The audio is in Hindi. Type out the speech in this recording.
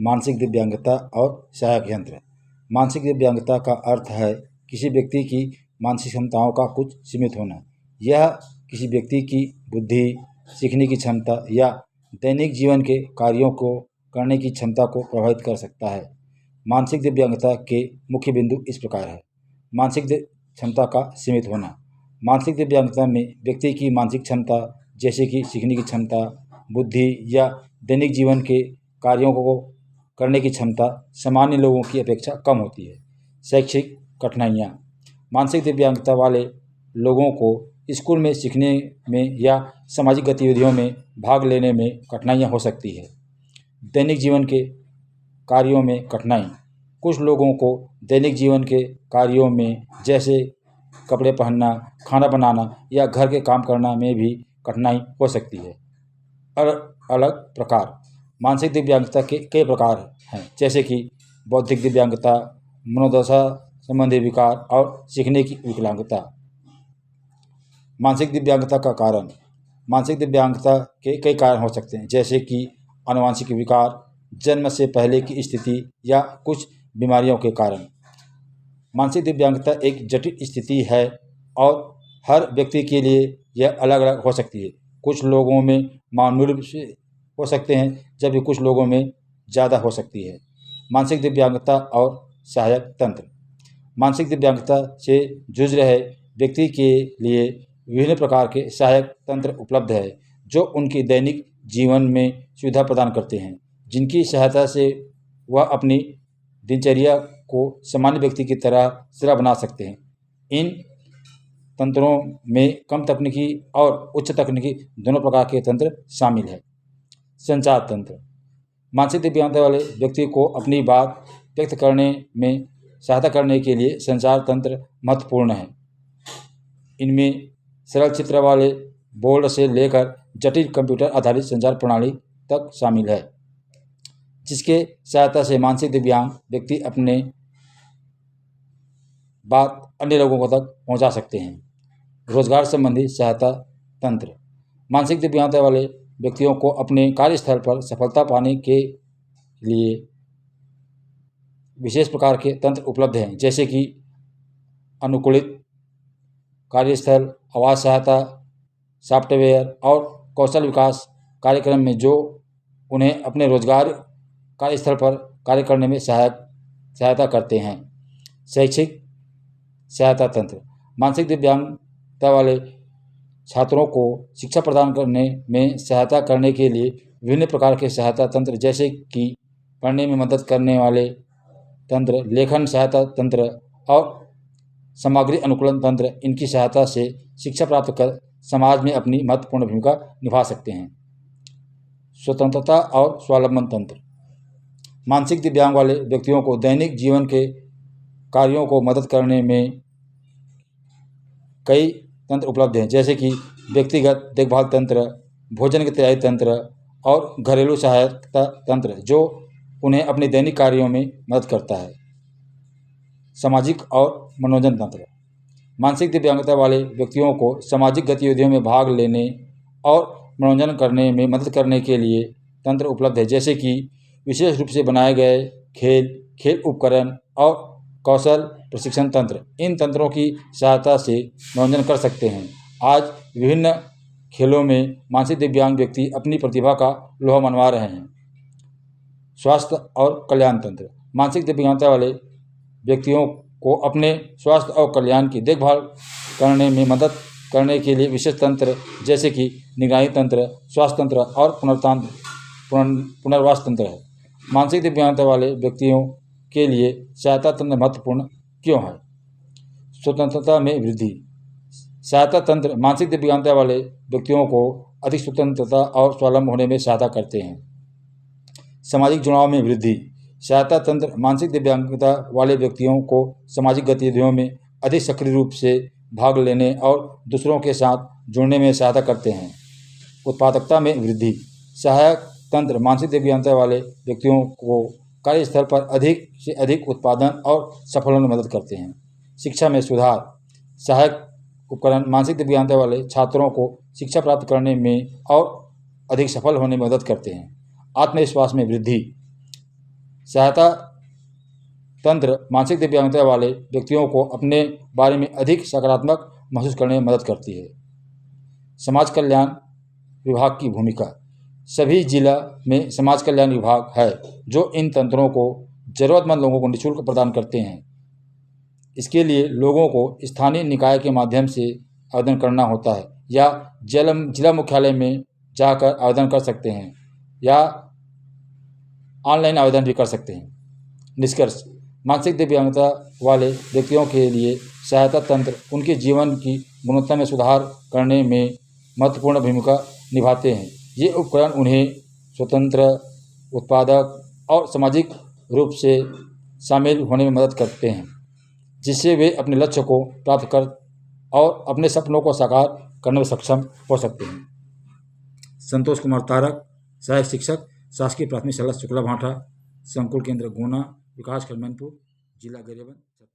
मानसिक दिव्यांगता और सहायक यंत्र। मानसिक दिव्यांगता का अर्थ है किसी व्यक्ति की मानसिक क्षमताओं का कुछ सीमित होना। यह किसी व्यक्ति की बुद्धि, सीखने की क्षमता या दैनिक जीवन के कार्यों को करने की क्षमता को प्रभावित कर सकता है। मानसिक दिव्यांगता के मुख्य बिंदु इस प्रकार है। मानसिक क्षमता का सीमित होना। मानसिक दिव्यांगता में व्यक्ति की मानसिक क्षमता जैसे कि सीखने की क्षमता, बुद्धि या दैनिक जीवन के कार्यों को करने की क्षमता सामान्य लोगों की अपेक्षा कम होती है। शैक्षिक कठिनाइयाँ। मानसिक दिव्यांगता वाले लोगों को स्कूल में सीखने में या सामाजिक गतिविधियों में भाग लेने में कठिनाइयाँ हो सकती है। दैनिक जीवन के कार्यों में कठिनाई। कुछ लोगों को दैनिक जीवन के कार्यों में जैसे कपड़े पहनना, खाना बनाना या घर के काम करना में भी कठिनाई हो सकती है। अलग प्रकार। मानसिक दिव्यांगता के कई प्रकार हैं, जैसे कि बौद्धिक दिव्यांगता, मनोदशा संबंधी विकार और सीखने की विकलांगता। मानसिक दिव्यांगता का कारण। मानसिक दिव्यांगता के कई कारण हो सकते हैं, जैसे कि आनुवंशिक विकार, जन्म से पहले की स्थिति या कुछ बीमारियों के कारण। मानसिक दिव्यांगता एक जटिल स्थिति है और हर व्यक्ति के लिए यह अलग अलग हो सकती है। कुछ लोगों में मामूली रूप से हो सकते हैं, जबकि कुछ लोगों में ज़्यादा हो सकती है। मानसिक दिव्यांगता और सहायक तंत्र। मानसिक दिव्यांगता से जूझ रहे व्यक्ति के लिए विभिन्न प्रकार के सहायक तंत्र उपलब्ध है, जो उनके दैनिक जीवन में सुविधा प्रदान करते हैं, जिनकी सहायता से वह अपनी दिनचर्या को सामान्य व्यक्ति की तरह सरल बना सकते हैं। इन तंत्रों में कम तकनीकी और उच्च तकनीकी दोनों प्रकार के तंत्र शामिल हैं। संचार तंत्र। मानसिक दिव्यांगता वाले व्यक्ति को अपनी बात व्यक्त करने में सहायता करने के लिए संचार तंत्र महत्वपूर्ण है। इनमें सरल चित्र वाले बोर्ड से लेकर जटिल कंप्यूटर आधारित संचार प्रणाली तक शामिल है, जिसके सहायता से मानसिक दिव्यांग व्यक्ति अपने बात अन्य लोगों तक पहुंचा सकते हैं। रोजगार संबंधी सहायता तंत्र। मानसिक दिव्यांगता वाले व्यक्तियों को अपने कार्यस्थल पर सफलता पाने के लिए विशेष प्रकार के तंत्र उपलब्ध हैं, जैसे कि अनुकूलित कार्यस्थल, आवास सहायता, सॉफ्टवेयर और कौशल विकास कार्यक्रम में जो उन्हें अपने रोजगार कार्यस्थल पर कार्य करने में सहायता करते हैं। शैक्षिक सहायता तंत्र। मानसिक दिव्यांगता वाले छात्रों को शिक्षा प्रदान करने में सहायता करने के लिए विभिन्न प्रकार के सहायता तंत्र, जैसे कि पढ़ने में मदद करने वाले तंत्र, लेखन सहायता तंत्र और सामग्री अनुकूलन तंत्र, इनकी सहायता से शिक्षा प्राप्त कर समाज में अपनी महत्वपूर्ण भूमिका निभा सकते हैं। स्वतंत्रता और स्वावलंबन तंत्र। मानसिक दिव्यांग वाले व्यक्तियों को दैनिक जीवन के कार्यों को मदद करने में कई तंत्र उपलब्ध हैं, जैसे कि व्यक्तिगत देखभाल तंत्र, भोजन की तैयारी तंत्र और घरेलू सहायता तंत्र, जो उन्हें अपने दैनिक कार्यों में मदद करता है। सामाजिक और मनोरंजन तंत्र। मानसिक दिव्यांगता वाले व्यक्तियों को सामाजिक गतिविधियों में भाग लेने और मनोरंजन करने में मदद करने के लिए तंत्र उपलब्ध है, जैसे कि विशेष रूप से बनाए गए खेल उपकरण और कौशल प्रशिक्षण तंत्र। इन तंत्रों की सहायता से मनोरंजन कर सकते हैं। आज विभिन्न खेलों में मानसिक दिव्यांग व्यक्ति अपनी प्रतिभा का लोहा मनवा रहे हैं। स्वास्थ्य और कल्याण तंत्र। मानसिक दिव्यांगता वाले व्यक्तियों को अपने स्वास्थ्य और कल्याण की देखभाल करने में मदद करने के लिए विशेष तंत्र, जैसे कि निगरानी तंत्र, स्वास्थ्य तंत्र और पुनर्वास तंत्र है। मानसिक दिव्यांगता वाले व्यक्तियों के लिए सहायता तंत्र महत्वपूर्ण क्यों है? स्वतंत्रता में वृद्धि। सहायता तंत्र मानसिक दिव्यांगता वाले व्यक्तियों को अधिक स्वतंत्रता और स्वावलंबन होने में सहायता करते हैं। सामाजिक जुड़ाव में वृद्धि। सहायता तंत्र मानसिक दिव्यांगता वाले व्यक्तियों को सामाजिक गतिविधियों में अधिक सक्रिय रूप से भाग लेने और दूसरों के साथ जुड़ने में सहायता करते हैं। उत्पादकता में वृद्धि। सहायक तंत्र मानसिक दिव्यांगता वाले व्यक्तियों को कार्यस्थल पर अधिक से अधिक उत्पादन और सफल होने में मदद करते हैं। शिक्षा में सुधार। सहायक उपकरण मानसिक दिव्यांगता वाले छात्रों को शिक्षा प्राप्त करने में और अधिक सफल होने में मदद करते हैं। आत्मविश्वास में वृद्धि। सहायता तंत्र मानसिक दिव्यांगता वाले व्यक्तियों को अपने बारे में अधिक सकारात्मक महसूस करने में मदद करती है। समाज कल्याण विभाग की भूमिका। सभी जिला में समाज कल्याण विभाग है जो इन तंत्रों को ज़रूरतमंद लोगों को निःशुल्क प्रदान करते हैं। इसके लिए लोगों को स्थानीय निकाय के माध्यम से आवेदन करना होता है या जिला मुख्यालय में जाकर आवेदन कर सकते हैं या ऑनलाइन आवेदन भी कर सकते हैं। निष्कर्ष, मानसिक दिव्यांगता वाले व्यक्तियों के लिए सहायता तंत्र उनके जीवन की गुणवत्ता में सुधार करने में महत्वपूर्ण भूमिका निभाते हैं। ये उपकरण उन्हें स्वतंत्र, उत्पादक और सामाजिक रूप से शामिल होने में मदद करते हैं, जिससे वे अपने लक्ष्य को प्राप्त कर और अपने सपनों को साकार करने में सक्षम हो सकते हैं। संतोष कुमार तारक, सहायक शिक्षक, शासकीय प्राथमिक शाला शुक्ला भाटा, संकुल केंद्र गुना, विकासखंड मैनपुर, जिला गरियाबंद।